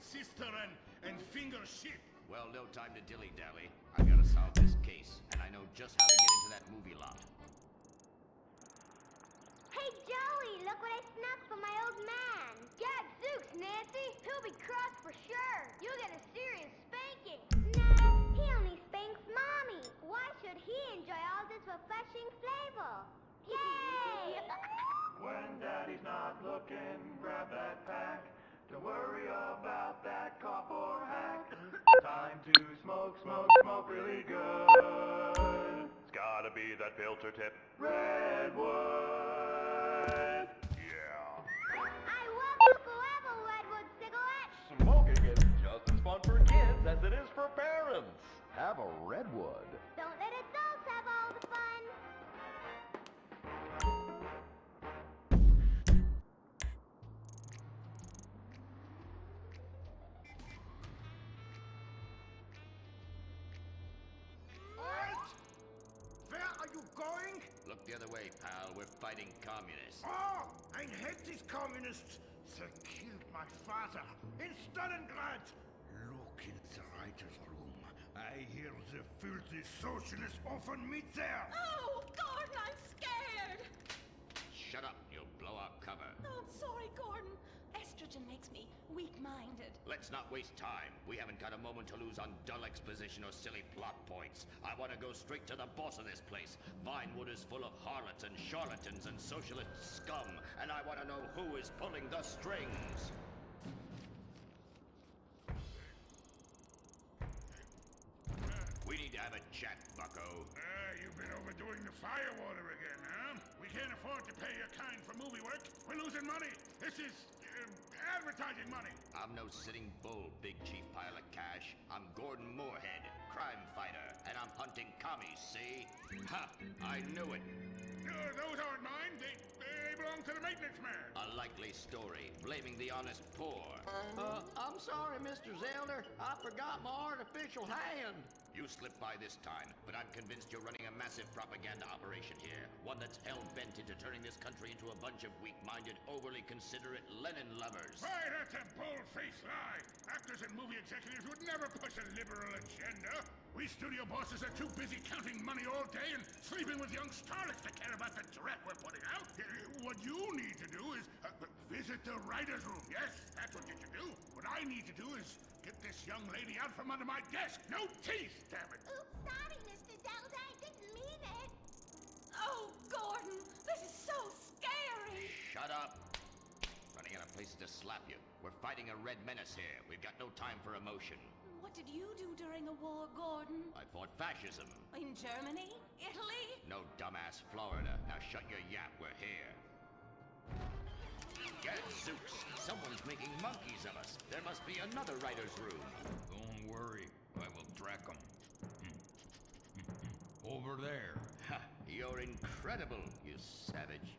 sister and finger shit. Well, no time to dilly-dally. I gotta solve this case, and I know just how to get into that movie lot. Hey, Joey, look what I snuck from my old man. Gadzooks, Nancy. He'll be cross for sure. You'll get a serious spanking. No, he only spanks Mommy. Why should he enjoy all this refreshing flavor? Yay! When Daddy's not looking, grab that pack. Don't worry about that cop or hack. Time to smoke, smoke, smoke really good. It's gotta be that filter tip. Redwood. Yeah. I welcome forever, Redwood cigarette. Smoking is just as fun for kids as it is for parents. Have a Redwood. Don't let adults have all the fun. Where are you going? Look the other way, pal. We're fighting communists. Oh, I hate these communists. They killed my father in Stalingrad. Look in the writer's room. I hear the filthy socialists often meet there. Oh, Gordon, I'm scared. Shut up. You'll blow our cover. Oh, I'm sorry, Gordon. Estrogen makes me weak-minded. Let's not waste time. We haven't got a moment to lose on dull exposition or silly plot points. I want to go straight to the boss of this place. Vinewood is full of harlots and charlatans and socialist scum, and I want to know who is pulling the strings. We need to have a chat, bucko. You've been overdoing the firewater again, huh? We can't afford to pay your kind for movie work. We're losing money. This is advertising money. I'm no sitting bull, big chief pile of cash. I'm Gordon Moorhead, crime fighter, and I'm hunting commies, see? Ha! I knew it. Those aren't mine. They belong to the maintenance man. A likely story, blaming the honest poor. I'm sorry, Mr. Zelder. I forgot my artificial hand. You slipped by this time, but I'm convinced you're running a massive propaganda operation here. One that's hell-bent into turning this country into a bunch of weak-minded, overly considerate Lenin lovers. Why, that's a bold-faced lie. Actors and movie executives would never push a liberal agenda. We studio bosses are too busy counting money all day and sleeping with young starlets to care about the threat we're putting out. What you need to do is visit the writer's room. Yes, that's what you should do. What I need to do is get this young lady out from under my desk. No teeth, damn it. Oops, sorry, Mr. Zelda. I didn't mean it. Oh, Gordon, this is so scary. Shut up. Running out of places to slap you. We're fighting a red menace here. We've got no time for emotion. What did you do during the war, Gordon? I fought fascism. In Germany? Italy? No dumbass Florida. Now shut your yap. We're here. Gadzooks! Someone's making monkeys of us. There must be another writer's room. Don't worry, I will track them. Over there. Ha! You're incredible, you savage.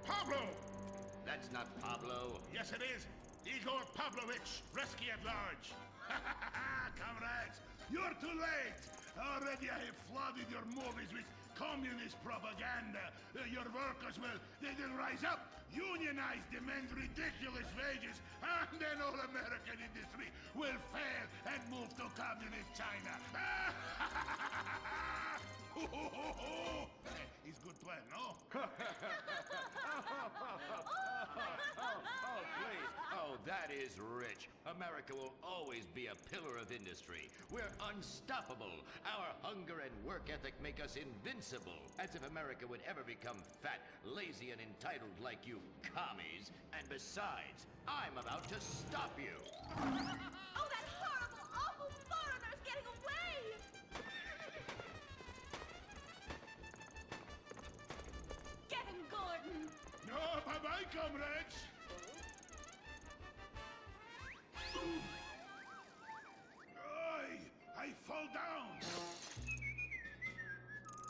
Pablo! That's not Pablo. Yes, it is. Igor Pavlovich, rescue at large. Comrades, you're too late. Already I have flooded your movies with communist propaganda. Your workers they'll rise up, unionize, demand ridiculous wages, and then all American industry will fail and move to communist China. It's a good plan, no? Oh, please. Oh, that is rich. America will always be a pillar of industry. We're unstoppable. Our hunger and work ethic make us invincible. As if America would ever become fat, lazy, and entitled like you commies. And besides, I'm about to stop you. Oh, that horrible, awful foreigner's getting away! Get him, Gordon! No, bye-bye, comrades. I fall down.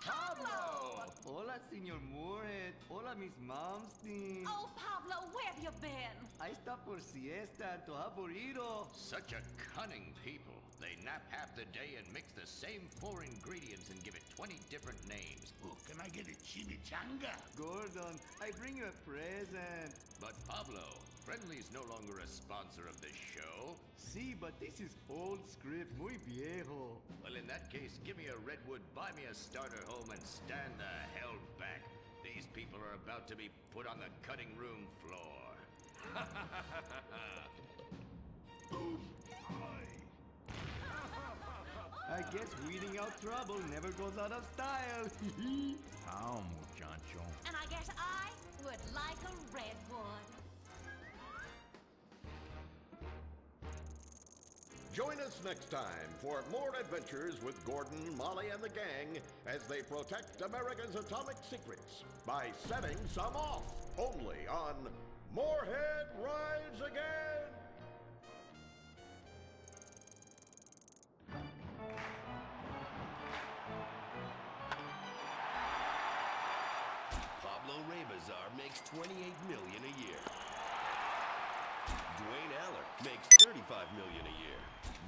Pablo! Hola, Senor Moorhead. Hola, Miss Momstein. Oh, Pablo, where have you been? Ahí está por siesta, tu aburrido. Such a cunning people. They nap half the day and mix the same 4 ingredients and give it 20 different names. Oh, can I get a chimichanga? Gordon, I bring you a present. But Pablo, Friendly's no longer a sponsor of this show. Sí, but this is old script, muy viejo. Well, in that case, give me a redwood, buy me a starter home, and stand the hell back. These people are about to be put on the cutting room floor. I guess weeding out trouble never goes out of style. How, muchacho? And I guess I would like a redwood. Join us next time for more adventures with Gordon, Molly, and the gang as they protect America's atomic secrets by setting some off. Only on Moorhead Rides Again! Pablo Rebazar makes $28 million a year. Dwayne Aller makes $35 million a year.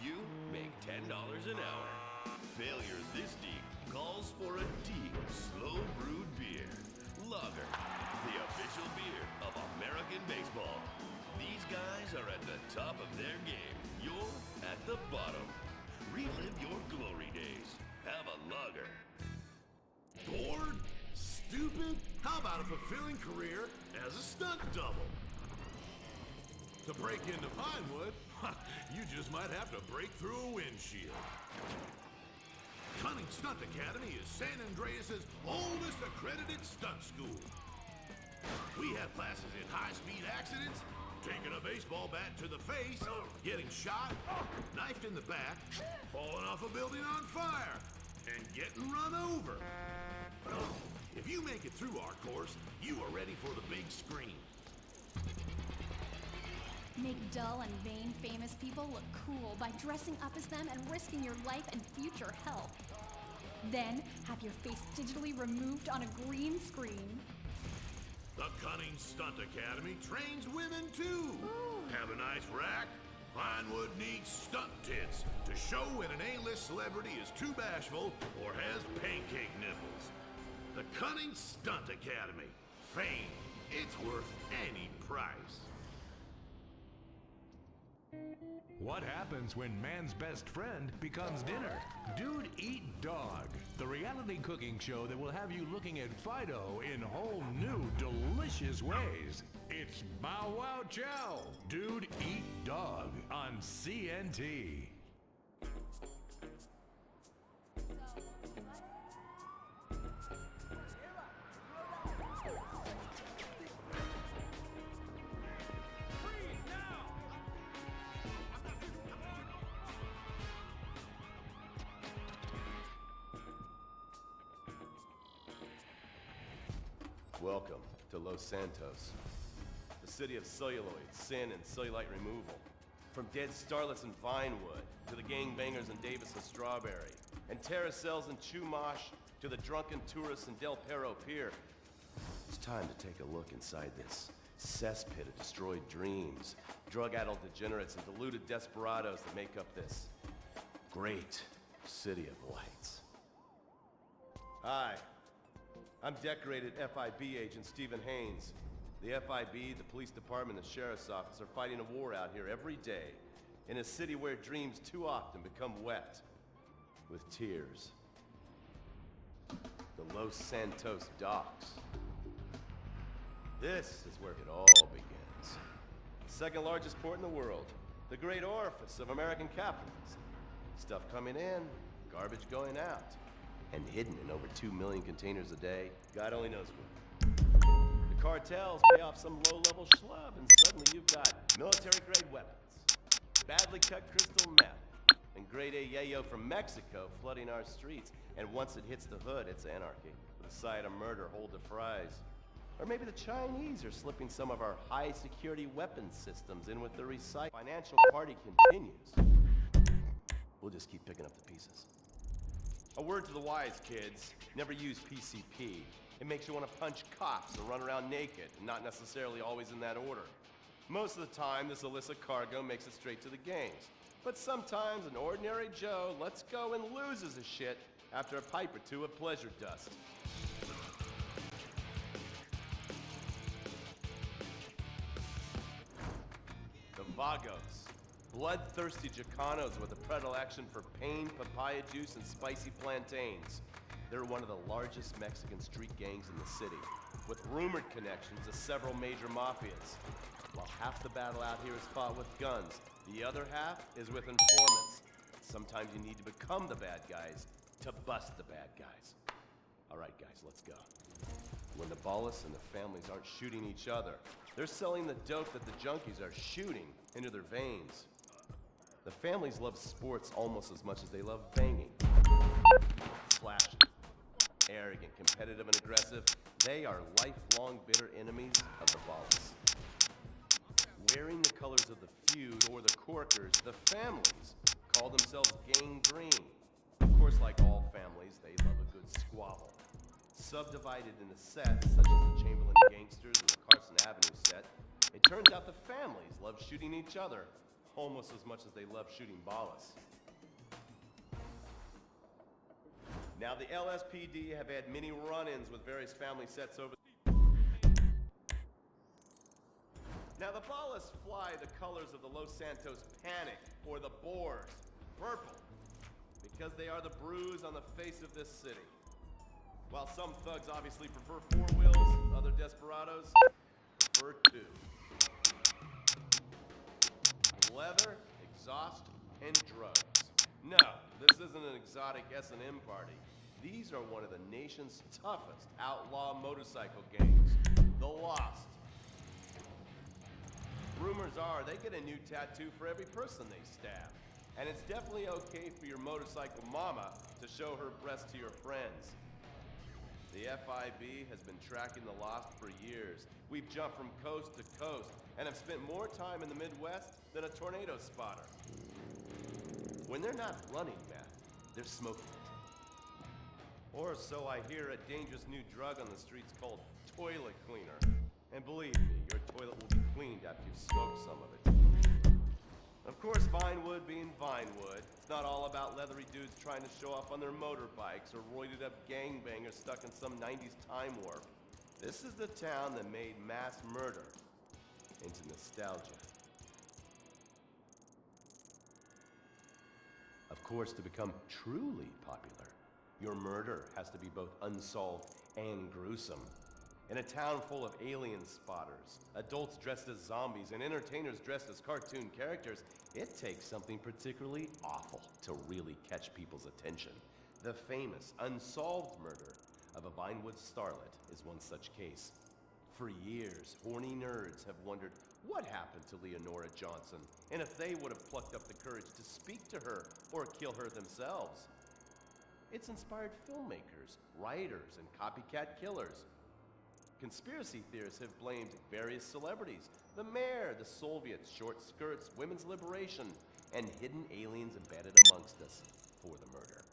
You make $10 an hour. Failure this deep calls for a deep, slow brewed beer. Lager, the official beer of American baseball. These guys are at the top of their game. You're at the bottom. Relive your glory days. Have a lager. Bored? Stupid? How about a fulfilling career as a stunt double? To break into Pinewood, you just might have to break through a windshield. Cunning Stunt Academy is San Andreas' oldest accredited stunt school. We have classes in high-speed accidents, taking a baseball bat to the face, getting shot, knifed in the back, falling off a building on fire, and getting run over. If you make it through our course, you are ready for the big screen. Make dull and vain famous people look cool by dressing up as them and risking your life and future health. Then, have your face digitally removed on a green screen. The Cunning Stunt Academy trains women too. Have a nice rack? Pinewood needs stunt tits to show when an A-list celebrity is too bashful or has pancake nipples. The Cunning Stunt Academy. Fame. It's worth any price. What happens when man's best friend becomes dinner? Dude Eat Dog, the reality cooking show that will have you looking at Fido in whole new, delicious ways. It's Bow Wow Chow, Dude Eat Dog on CNT. Welcome to Los Santos, the city of celluloid, sin, and cellulite removal. From dead starlets in Vinewood, to the gangbangers in Davis and Strawberry, and terracels in Chumash, to the drunken tourists in Del Perro Pier. It's time to take a look inside this cesspit of destroyed dreams, drug-addled degenerates, and deluded desperados that make up this great city of lights. Hi. I'm decorated FIB agent Stephen Haynes. The FIB, the police department, and the sheriff's office are fighting a war out here every day in a city where dreams too often become wet with tears. The Los Santos docks. This is where it all begins. The second largest port in the world. The great orifice of American capitalism. Stuff coming in, garbage going out. And hidden in over 2 million containers a day, God only knows where. The cartels pay off some low-level schlub, and suddenly you've got military-grade weapons, badly cut crystal meth, and grade A yayo from Mexico flooding our streets. And once it hits the hood, it's anarchy, with a side of murder hold to fries. Or maybe the Chinese are slipping some of our high-security weapons systems in with the recycle. Financial party continues. We'll just keep picking up the pieces. A word to the wise, kids. Never use PCP. It makes you want to punch cops or run around naked, and not necessarily always in that order. Most of the time, this illicit cargo makes it straight to the games. But sometimes an ordinary Joe lets go and loses his shit after a pipe or two of pleasure dust. Vagos. Bloodthirsty Chicanos with a predilection for pain, papaya juice, and spicy plantains. They're one of the largest Mexican street gangs in the city, with rumored connections to several major mafias. While half the battle out here is fought with guns, the other half is with informants. Sometimes you need to become the bad guys to bust the bad guys. All right, guys, let's go. When the Ballas and the families aren't shooting each other, they're selling the dope that the junkies are shooting into their veins. The families love sports almost as much as they love banging. Flashy, arrogant, competitive, and aggressive, they are lifelong bitter enemies of the Ballas. Wearing the colors of the feud or the Corkers, the families call themselves Gang Green. Of course, like all families, they love a good squabble. Subdivided into sets, such as the Chamberlain Gangsters and the Carson Avenue set, it turns out the families love shooting each other almost as much as they love shooting Ballas. Now, the LSPD have had many run-ins with various family sets over. Now, the Ballas fly the colors of the Los Santos Panic, or the Boers, purple, because they are the bruise on the face of this city. While some thugs obviously prefer four wheels, other desperados prefer two. Leather, exhaust, and drugs. No, this isn't an exotic S&M party. These are one of the nation's toughest outlaw motorcycle gangs, the Lost. Rumors are they get a new tattoo for every person they stab. And it's definitely okay for your motorcycle mama to show her breasts to your friends. The FIB has been tracking the Lost for years. We've jumped from coast to coast and have spent more time in the Midwest than a tornado spotter. When they're not running meth, they're smoking it. Or so I hear, a dangerous new drug on the streets called toilet cleaner. And believe me, your toilet will be cleaned after you've smoked some of it. Of course, Vinewood being Vinewood, it's not all about leathery dudes trying to show off on their motorbikes or roided up gangbangers stuck in some 90s time warp. This is the town that made mass murder into nostalgia. Of course, to become truly popular, your murder has to be both unsolved and gruesome. In a town full of alien spotters, adults dressed as zombies, and entertainers dressed as cartoon characters, it takes something particularly awful to really catch people's attention. The famous, unsolved murder of a Vinewood starlet is one such case. For years, horny nerds have wondered what happened to Leonora Johnson, and if they would have plucked up the courage to speak to her or kill her themselves. It's inspired filmmakers, writers, and copycat killers. Conspiracy theorists have blamed various celebrities, the mayor, the Soviets, short skirts, women's liberation, and hidden aliens embedded amongst us for the murder.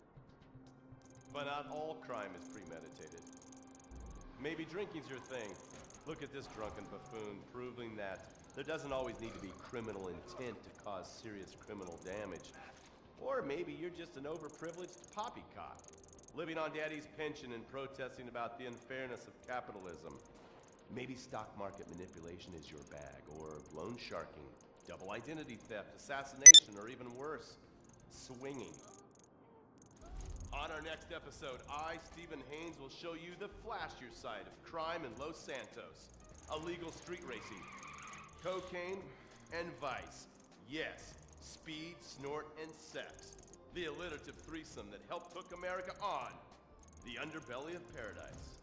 But not all crime is premeditated. Maybe drinking's your thing. Look at this drunken buffoon, proving that there doesn't always need to be criminal intent to cause serious criminal damage. Or maybe you're just an overprivileged poppycock, living on daddy's pension and protesting about the unfairness of capitalism. Maybe stock market manipulation is your bag, or loan sharking, double identity theft, assassination, or even worse, swinging. On our next episode, I, Stephen Haynes, will show you the flashier side of crime in Los Santos. Illegal street racing, cocaine, and vice. Yes, speed, snort, and sex. The alliterative threesome that helped hook America on the underbelly of paradise.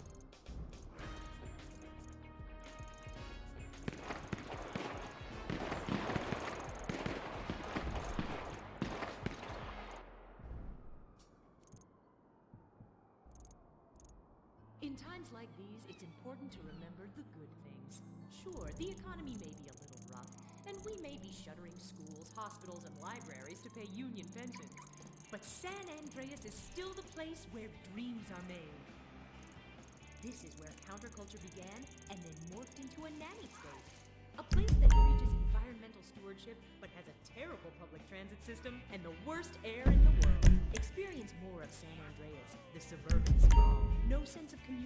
In times like these, it's important to remember the good things. Sure, the economy may be a little rough, and we may be shuttering schools, hospitals, and libraries to pay union pensions. But San Andreas is still the place where dreams are made. This is where counterculture began and then morphed into a nanny state. A place that preaches environmental stewardship but has a terrible public transit system and the worst air in the world. Experience more of San Andreas, the suburban sprawl. No sense of community.